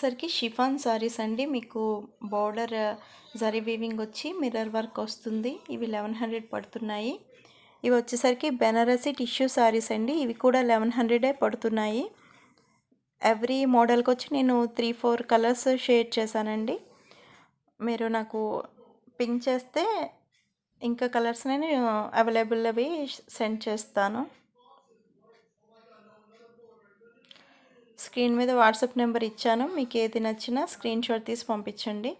సరికి షిఫాన్ సారీస్ అండి. మీకు బోర్డర్ జరీ వీవింగ్ వచ్చి మిర్రర్ వర్క్ వస్తుంది. ఇవి 1100 పడుతున్నాయి. ఇవి వచ్చేసరికి బెనారసి టిష్యూ సారీస్ అండి. ఇవి కూడా 1100 పడుతున్నాయి. ఎవ్రీ మోడల్కి వచ్చి నేను 3-4 కలర్స్ షేర్ చేశానండి. మీరు నాకు పింక్ చేస్తే ఇంకా కలర్స్ నేను అవైలబుల్ అవి సెండ్ చేస్తాను. స్క్రీన్ మీద వాట్సాప్ నెంబర్ ఇచ్చాను. మీకు ఏది నచ్చినా స్క్రీన్ షాట్ తీసి పంపించండి.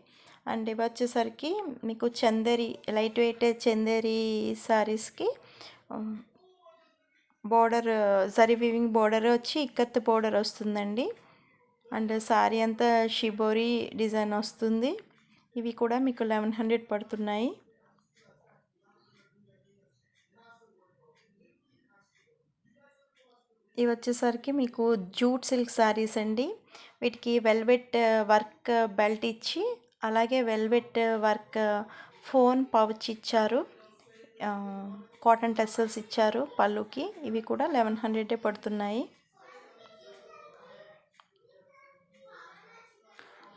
అండ్ ఇవి వచ్చేసరికి మీకు చందేరి లైట్ వెయిట్ చందేరి శారీస్కి బోర్డర్ జరీ వీవింగ్ బోర్డర్ వచ్చి ఇక్కత్ బోర్డర్ వస్తుందండి. అండ్ శారీ అంతా షిబోరి డిజైన్ వస్తుంది. ఇవి కూడా మీకు 1100 పడుతున్నాయి. ఇవి వచ్చేసరికి మీకు జూట్ సిల్క్ శారీస్ అండి. వీటికి వెల్వెట్ వర్క్ బెల్ట్ ఇచ్చి అలాగే వెల్వెట్ వర్క్ ఫోన్ పౌచ్ ఇచ్చారు. కాటన్ టెసల్స్ ఇచ్చారు పళ్ళుకి. ఇవి కూడా 1100 పడుతున్నాయి.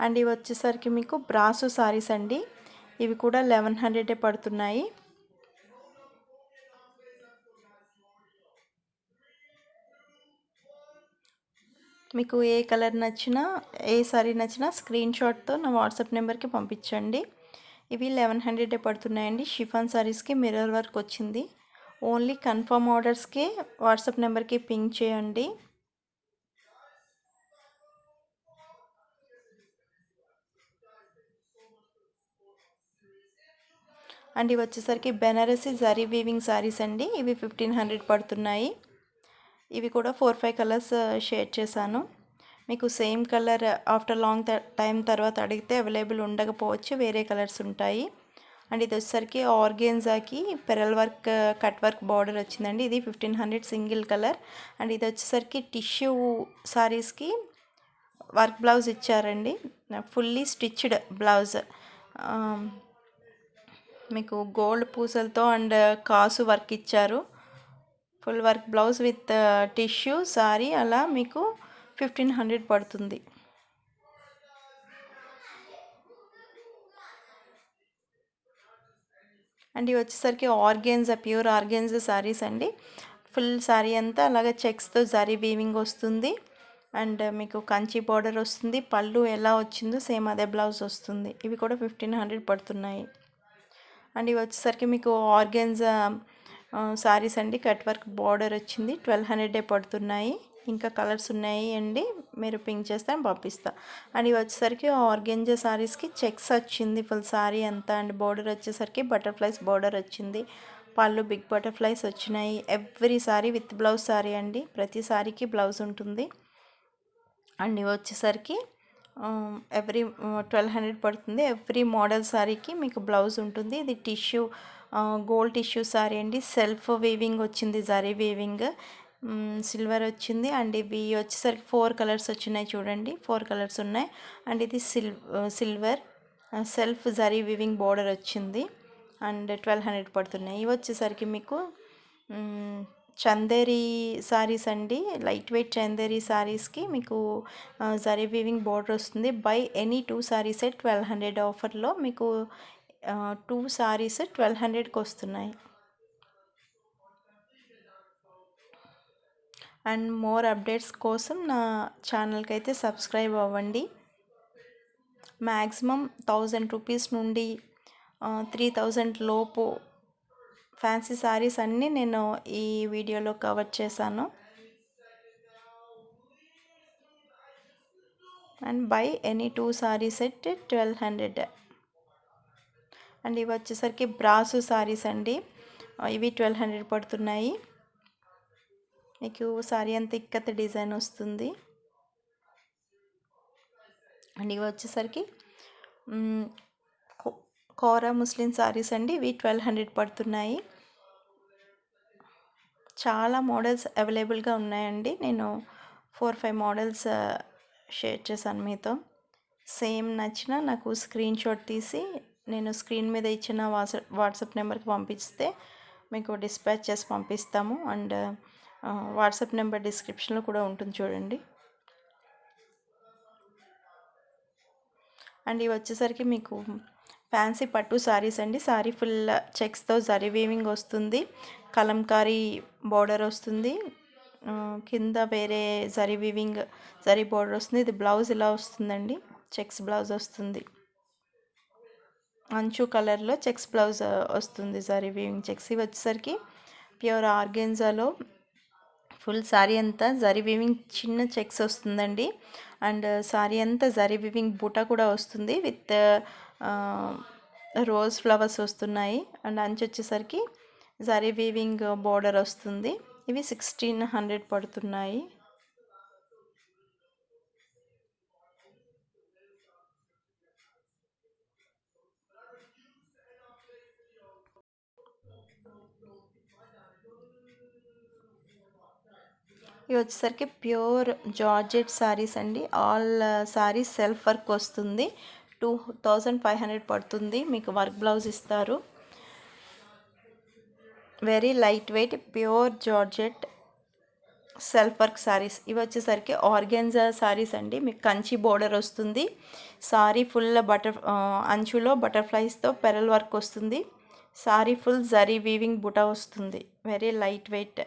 అండ్ ఇవి వచ్చేసరికి మీకు బ్రాసు శారీస్ అండి. ఇవి కూడా 1100 పడుతున్నాయి. మీకు ఏ కలర్ నచ్చినా ఏ సారీ నచ్చినా స్క్రీన్ షాట్తో నా వాట్సాప్ నెంబర్కి పంపించండి. ఇవి 1100 పడుతున్నాయండి. షిఫాన్ సారీస్కి మిర్రర్ వర్క్ వచ్చింది. ఓన్లీ కన్ఫర్మ్ ఆర్డర్స్కి వాట్సాప్ నెంబర్కి పింక్ చేయండి. అండ్ ఇవి వచ్చేసరికి బెనారసి జరీ వీవింగ్ సారీస్ అండి. ఇవి 1500 పడుతున్నాయి. ఇవి కూడా 4-5 కలర్స్ షేర్ చేశాను. మీకు same colour after long time తర్వాత అడిగితే అవైలబుల్ ఉండకపోవచ్చు, వేరే కలర్స్ ఉంటాయి. అండ్ ఇది వచ్చేసరికి ఆర్గెన్జాకి pearl work cut work border వచ్చిందండి. ఇది 1500 సింగిల్ కలర్. అండ్ ఇది వచ్చేసరికి టిష్యూ సారీస్కి వర్క్ బ్లౌజ్ ఇచ్చారండి. ఫుల్లీ స్టిచ్డ్ బ్లౌజ్ మీకు గోల్డ్ పూసలతో అండ్ కాసు వర్క్ ఇచ్చారు. Full work blouse with tissue sari అలా మీకు 1500 పడుతుంది. అండ్ ఇవి వచ్చేసరికి ఆర్గెన్జా ప్యూర్ ఆర్గెన్జా సారీస్ అండి. ఫుల్ సారీ అంతా అలాగే చెక్స్తో జరీ వీవింగ్ వస్తుంది. అండ్ మీకు కంచి బార్డర్ వస్తుంది. పళ్ళు ఎలా వచ్చిందో సేమ్ అదే బ్లౌజ్ వస్తుంది. ఇవి కూడా 1500 పడుతున్నాయి. అండ్ ఇవి వచ్చేసరికి మీకు ఆర్గెన్జా సారీస్ అండి. కట్ వర్క్ బార్డర్ వచ్చింది. 1200 పడుతున్నాయి. ఇంకా కలర్స్ ఉన్నాయి అండి. మీరు పింక్ చేస్తే పంపిస్తా. అండ్ ఇవి వచ్చేసరికి ఆర్గెంజా సారీస్కి చెక్స్ వచ్చింది ఫుల్ సారీ అంతా. అండ్ బార్డర్ వచ్చేసరికి బటర్ఫ్లైస్ బార్డర్ వచ్చింది. పళ్ళు బిగ్ బటర్ఫ్లైస్ వచ్చినాయి. Every sorry with blouse sorry అండి. ప్రతి సారీకి బ్లౌజ్ ఉంటుంది. అండ్ ఇవి వచ్చేసరికి ఎవ్రీ 1200 పడుతుంది. ఎవ్రీ మోడల్ సారీకి మీకు బ్లౌజ్ ఉంటుంది. ఇది టిష్యూ గోల్డ్ టిష్యూ సారీ అండి. సెల్ఫ్ వీవింగ్ వచ్చింది, జరీ వీవింగ్, సిల్వర్ వచ్చింది. అండ్ ఇవి వచ్చేసరికి 4 కలర్స్ వచ్చినాయి చూడండి. 4 కలర్స్ ఉన్నాయి. అండ్ ఇది silver self zari weaving border వచ్చింది. అండ్ 1200 పడుతున్నాయి. ఇవి వచ్చేసరికి మీకు చందేరి సారీస్ అండి. లైట్ వెయిట్ చందేరి సారీస్కి మీకు జరీ వీవింగ్ బోర్డర్ వస్తుంది. బై ఎనీ 2 సారీస్ 1200 ఆఫర్లో మీకు 2 సారీస్ 1200కి వస్తున్నాయి. అండ్ మోర్ అప్డేట్స్ కోసం నా ఛానల్కి అయితే సబ్స్క్రైబ్ అవ్వండి. మ్యాక్సిమం 1000 రూపీస్ నుండి 3000 లోపు ఫ్యాన్సీ సారీస్ అన్నీ నేను ఈ వీడియోలో కవర్ చేశాను. And by any 2 saris 1200. And ఇవి వచ్చేసరికి బ్రాసు సారీస్ అండి. ఇవి 1200 పడుతున్నాయి. మీకు సారీ అంతా ఇక్కత డిజైన్ వస్తుంది. అండ్ ఇవి వచ్చేసరికి కోరా ముస్లిం సారీస్ అండి. ఇవి 1200 పడుతున్నాయి. చాలా మోడల్స్ అవైలబుల్గా ఉన్నాయండి. నేను 4-5 మోడల్స్ షేర్ చేశాను మీతో. సేమ్ నచ్చినా నాకు స్క్రీన్ షాట్ తీసి నేను స్క్రీన్ మీద ఇచ్చిన వాట్సాప్ నెంబర్కి పంపిస్తే మీకు డిస్పాచ్ చేసి పంపిస్తాము. అండ్ వాట్సాప్ నెంబర్ డిస్క్రిప్షన్లో కూడా ఉంటుంది చూడండి. అండ్ ఇవి వచ్చేసరికి మీకు ఫ్యాన్సీ పట్టు సారీస్ అండి. సారీ ఫుల్ చెక్స్తో జరీ వీవింగ్ వస్తుంది, కలంకారీ బార్డర్ వస్తుంది, కింద వేరే జరీ వీవింగ్ జరీ బార్డర్ వస్తుంది. ఇది బ్లౌజ్ ఇలా వస్తుందండి, చెక్స్ బ్లౌజ్ వస్తుంది, అంచు కలర్లో చెక్స్ బ్లౌజ్ వస్తుంది, జరీ వీవింగ్ చెక్స్. ఇవి వచ్చేసరికి ప్యూర్ ఆర్గెన్జాలో ఫుల్ శారీ అంతా జరీ వీవింగ్ చిన్న చెక్స్ వస్తుందండి. అండ్ శారీ అంతా జరీ వీవింగ్ బూటా కూడా వస్తుంది విత్ రోజ్ ఫ్లవర్స్ వస్తున్నాయి. అండ్ అంచు వచ్చేసరికి జరీ వీవింగ్ బోర్డర్ వస్తుంది. ఇవి 1600 పడుతున్నాయి. ఇవి వచ్చేసరికి ప్యూర్ జార్జెట్ శారీస్ అండి. ఆల్ శారీస్ సెల్ఫ్ వర్క్ వస్తుంది. 2500 పడుతుంది. మీకు వర్క్ బ్లౌజ్ ఇస్తారు. Very light weight pure georgette self work saris. ఇవి వచ్చేసరికి ఆర్గెన్జా శారీస్ అండి. మీకు కంచి బోర్డర్ వస్తుంది. సారీ ఫుల్ అంచులో బటర్ఫ్లైస్తో పెరల్ వర్క్ వస్తుంది. సారీ ఫుల్ జరీ వీవింగ్ బుటా వస్తుంది. Very light weight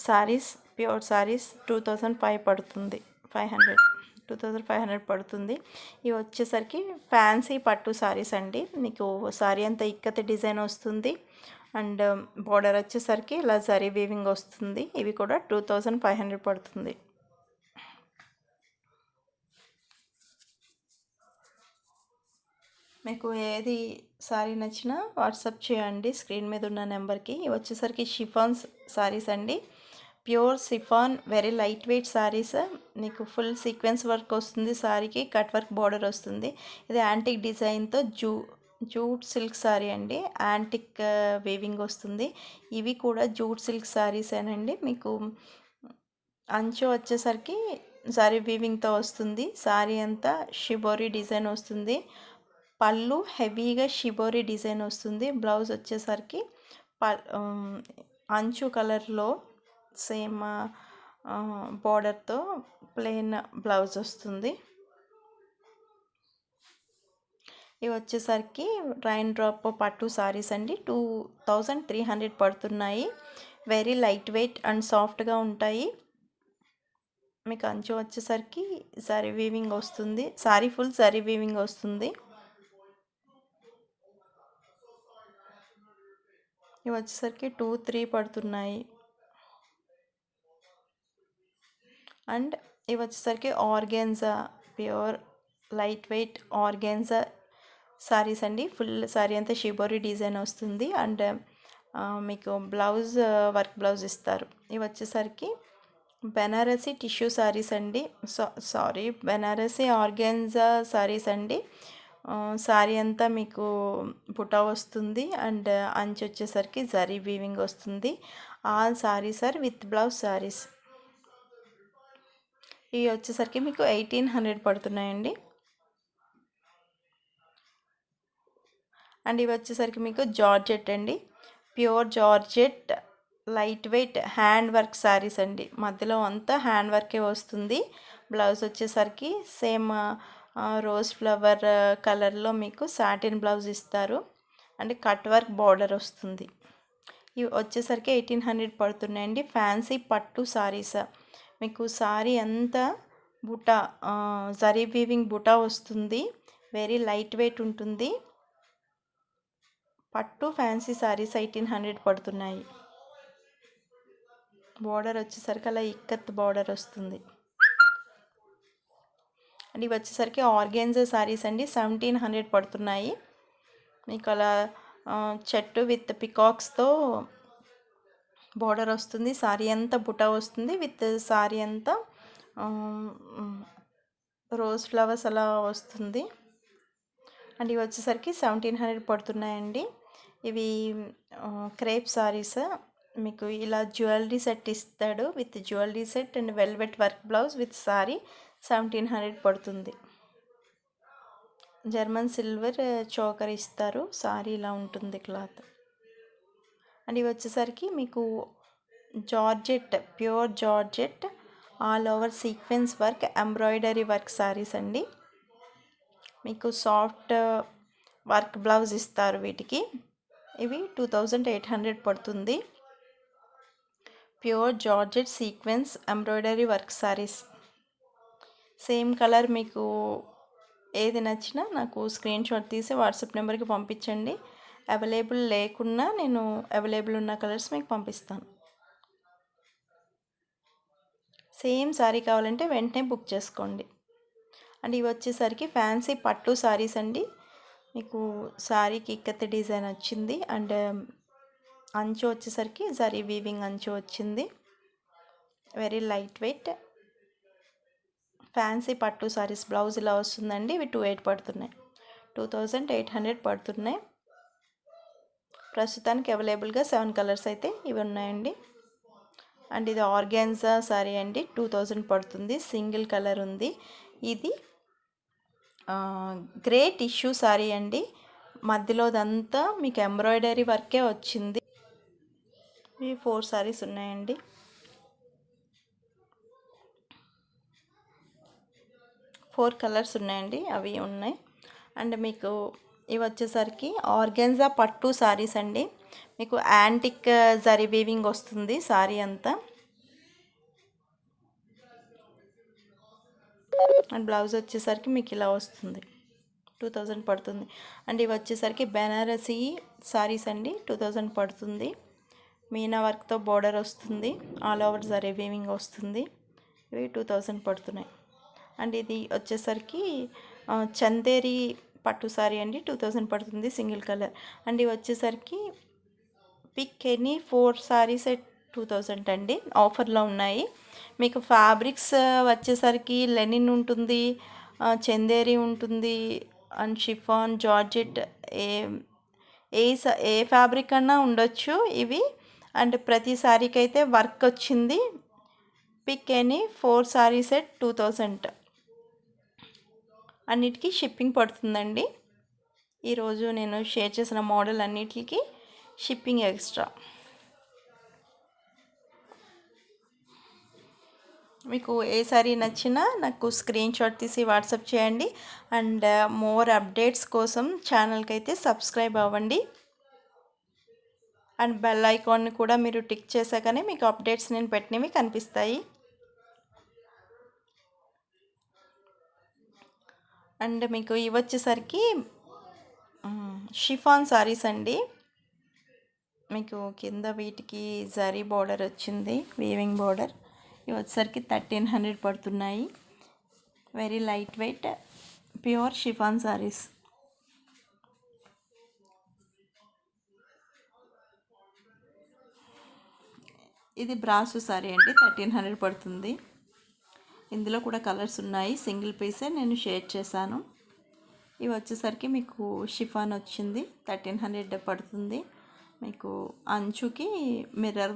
saris, pure saris 2500 పడుతుంది. 2500 పడుతుంది. ఇవి వచ్చేసరికి ఫ్యాన్సీ పట్టు శారీస్ అండి. మీకు శారీ అంతా ఇక్కత డిజైన్ వస్తుంది. అండ్ బోర్డర్ వచ్చేసరికి ఇలా జరీ వీవింగ్ వస్తుంది. ఇవి కూడా 2500 పడుతుంది. మీకు ఏది శారీ నచ్చినా వాట్సాప్ చేయండి స్క్రీన్ మీద ఉన్న నెంబర్కి. ఇవి వచ్చేసరికి షిఫాన్స్ శారీస్ అండి. Pure chiffon very light weight saris. మీకు ఫుల్ సీక్వెన్స్ వర్క్ వస్తుంది, శారీకి కట్ వర్క్ బార్డర్ వస్తుంది. ఇది యాంటిక్ డిజైన్తో జూట్ సిల్క్ శారీ అండి. యాంటిక్ వీవింగ్ వస్తుంది. ఇవి కూడా జూట్ సిల్క్ శారీసేనండి. మీకు అంచు వచ్చేసరికి జరీ వీవింగ్తో వస్తుంది. శారీ అంతా షిబోరి డిజైన్ వస్తుంది. పళ్ళు హెవీగా షిబోరి డిజైన్ వస్తుంది. బ్లౌజ్ వచ్చేసరికి అంచు కలర్లో సేమ్ బార్డర్తో ప్లెయిన్ బ్లౌజ్ వస్తుంది. ఇవి వచ్చేసరికి రైన్ డ్రాప్ పట్టు సారీస్ అండి. 2300 పడుతున్నాయి. వెరీ లైట్ వెయిట్ అండ్ సాఫ్ట్గా ఉంటాయి. మీకు అంచు వచ్చేసరికి జరీ వీవింగ్ వస్తుంది. సారీ ఫుల్ జరీ వీవింగ్ వస్తుంది. ఇవి వచ్చేసరికి 2300 పడుతున్నాయి. అండ్ ఇవి వచ్చేసరికి organza pure light weight organza saris అండి. ఫుల్ సారీ అంతా షిబోరి డిజైన్ వస్తుంది. అండ్ మీకు బ్లౌజ్ వర్క్ బ్లౌజ్ ఇస్తారు. ఇవి వచ్చేసరికి బెనారసీ టిష్యూ సారీస్ అండి. సారీ బెనారసీ ఆర్గాన్జా సారీస్ అండి. సారీ అంతా మీకు బుటా వస్తుంది. అండ్ అంచు వచ్చేసరికి జరీ వీవింగ్ వస్తుంది. All saris are with blouse saris. ఇవి వచ్చేసరికి మీకు 1800 పడుతున్నాయండి. అండ్ ఇవి వచ్చేసరికి మీకు జార్జెట్ అండి. Pure georgette light weight hand work saris అండి. మధ్యలో అంతా హ్యాండ్ వర్కే వస్తుంది. బ్లౌజ్ వచ్చేసరికి సేమ్ రోజ్ ఫ్లవర్ కలర్లో మీకు సాటిన్ బ్లౌజ్ ఇస్తారు. అండ్ కట్ వర్క్ బార్డర్ వస్తుంది. ఇవి వచ్చేసరికి 1800 పడుతున్నాయండి. ఫ్యాన్సీ పట్టు సారీస్. మీకు సారీ అంతా బుటా జరీ వీవింగ్ బుటా వస్తుంది. వెరీ లైట్ వెయిట్ ఉంటుంది. పట్టు ఫ్యాన్సీ సారీస్ 1800 పడుతున్నాయి. బార్డర్ వచ్చేసరికి అలా ఇక్కత్ బార్డర్ వస్తుంది. అండ్ ఇవి వచ్చేసరికి ఆర్గాన్జా సారీస్ అండి. 1700 పడుతున్నాయి. మీకు అలా చెట్టు విత్ పికాక్స్తో బార్డర్ వస్తుంది. సారీ అంతా బుటా వస్తుంది. విత్ సారీ అంతా రోజ్ ఫ్లవర్స్ అలా వస్తుంది. అండ్ ఇవి వచ్చేసరికి 1700 పడుతున్నాయండి. ఇవి క్రేప్ సారీస్. మీకు ఇలా జ్యువెలరీ సెట్ ఇస్తాడు with jewellery set and velvet work blouse with sorry 1700 పడుతుంది. జర్మన్ సిల్వర్ చోకర్ ఇస్తారు. సారీ ఇలా ఉంటుంది క్లాత్. అండ్ ఇవి వచ్చేసరికి మీకు georgette pure georgette all over sequence work embroidery work saris అండి. మీకు సాఫ్ట్ వర్క్ బ్లౌజ్ ఇస్తారు వీటికి. ఇవి 2800 పడుతుంది. Pure georgette sequence embroidery work saris. Same colour మీకు ఏది నచ్చినా నాకు స్క్రీన్ షాట్ తీసి వాట్సాప్ నెంబర్కి పంపించండి. అవైలబుల్ లేకున్నా నేను అవైలబుల్ ఉన్న కలర్స్ మీకు పంపిస్తాను. సేమ్ సారీ కావాలంటే వెంటనే బుక్ చేసుకోండి. అండ్ ఇవి వచ్చేసరికి ఫ్యాన్సీ పట్టు సారీస్ అండి. మీకు సారీకి ఇక్కత్ డిజైన్ వచ్చింది. అండ్ అంచు వచ్చేసరికి జరీ వీవింగ్ అంచు వచ్చింది. వెరీ లైట్ వెయిట్ ఫ్యాన్సీ పట్టు సారీస్. బ్లౌజ్ ఇలా వస్తుందండి. ఇవి 2800 పడుతున్నాయి. 2800 పడుతున్నాయి. ప్రస్తుతానికి అవైలబుల్గా 7 కలర్స్ అయితే ఇవి ఉన్నాయండి. అండ్ ఇది ఆర్గాన్జా సారీ అండి. 2000 పడుతుంది. సింగిల్ కలర్ ఉంది. ఇది గ్రే టిష్యూ సారీ అండి. మధ్యలోదంతా మీకు ఎంబ్రాయిడరీ వర్కే వచ్చింది. ఇవి 4 సారీస్ ఉన్నాయండి. 4 కలర్స్ ఉన్నాయండి. అవి ఉన్నాయి. అండ్ మీకు ఇవి వచ్చేసరికి ఆర్గాన్జా పట్టు సారీస్ అండి. మీకు యాంటిక్ జరీ వీవింగ్ వస్తుంది సారీ అంతా. అండ్ బ్లౌజ్ వచ్చేసరికి మీకు ఇలా వస్తుంది. 2000 పడుతుంది. అండ్ ఇవి వచ్చేసరికి బెనారసీ సారీస్ అండి. 2000 పడుతుంది. మీనా వర్క్తో బోర్డర్ వస్తుంది. ఆల్ ఓవర్ జరీ వీవింగ్ వస్తుంది. ఇవి 2000 పడుతున్నాయి. అండ్ ఇది వచ్చేసరికి చందేరి పట్టు సారీ అండి. 2000 పడుతుంది. Single colour. అండ్ ఇవి వచ్చేసరికి పిక్ ఎనీ 4 సారీస్ 2000 అండి. ఆఫర్లో ఉన్నాయి. మీకు ఫ్యాబ్రిక్స్ వచ్చేసరికి లెనిన్ ఉంటుంది, చందేరి ఉంటుంది, అండ్ షిఫాన్, జార్జెట్, ఏ ఏ ఫ్యాబ్రిక్ అన్నా ఉండొచ్చు ఇవి. అండ్ ప్రతి సారీకి అయితే వర్క్ వచ్చింది. Pick any 4 saris 2000. అన్నిటికీ షిప్పింగ్ పడుతుందండి. ఈరోజు నేను షేర్ చేసిన మోడల్ అన్నిటికీ షిప్పింగ్ ఎక్స్ట్రా. మీకు ఏ సారీ నచ్చినా నాకు స్క్రీన్ షాట్ తీసి వాట్సాప్ చేయండి. అండ్ మోర్ అప్డేట్స్ కోసం ఛానల్కి అయితే సబ్స్క్రైబ్ అవ్వండి. అండ్ బెల్ ఐకాన్ని కూడా మీరు టిక్ చేశాకనే మీకు అప్డేట్స్ నేను పెట్టినవి కనిపిస్తాయి. అండ్ మీకు ఇవి వచ్చేసరికి షిఫాన్ సారీస్ అండి. మీకు కింద వీటికి జరీ బోర్డర్ వచ్చింది, వీవింగ్ బోర్డర్. ఇవి వచ్చేసరికి 1300 పడుతున్నాయి. Very light weight pure chiffon saris. ఇది బ్రాసు సారీ అండి. 1300 పడుతుంది. ఇందులో కూడా కలర్స్ ఉన్నాయి. సింగిల్ పీసే నేను షేర్ చేశాను. ఇవి వచ్చేసరికి మీకు షిఫాన్ వచ్చింది. 1300 పడుతుంది. మీకు అంచుకి మిర్రర్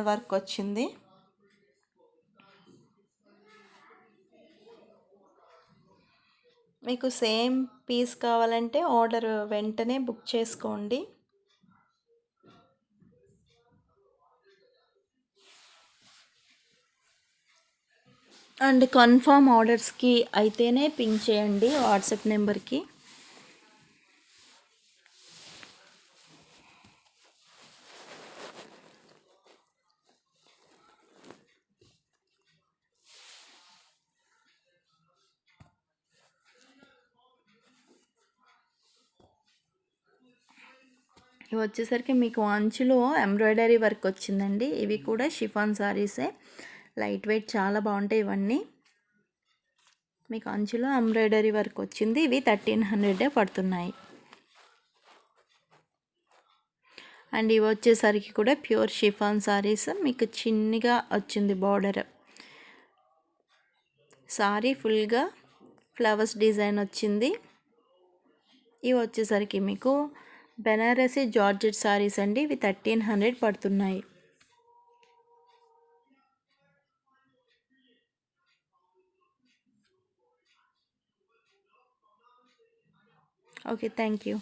వర్క్ వచ్చింది. మీకు సేమ్ పీస్ కావాలంటే ఆర్డర్ వెంటనే బుక్ చేసుకోండి. అండ్ కన్ఫర్మ్ ఆర్డర్స్కి అయితేనే పింక్ చేయండి వాట్సాప్ నెంబర్కి. ఇవి వచ్చేసరికి మీకు అంచులో ఎంబ్రాయిడరీ వర్క్ వచ్చిందండి. ఇవి కూడా షిఫాన్ సారీసే. లైట్ వెయిట్ చాలా బాగుంటాయి ఇవన్నీ. మీకు అంచులో ఎంబ్రాయిడరీ వర్క్ వచ్చింది. ఇవి 1300 పడుతున్నాయి. అండ్ ఇవి వచ్చేసరికి కూడా ప్యూర్ షిఫాన్ సారీస్. మీకు చిన్నగా వచ్చింది బార్డర్. సారీ ఫుల్గా ఫ్లవర్స్ డిజైన్ వచ్చింది. ఇవి వచ్చేసరికి మీకు బెనారసీ జార్జెట్ సారీస్ అండి. ఇవి 1300 పడుతున్నాయి. Okay, thank you.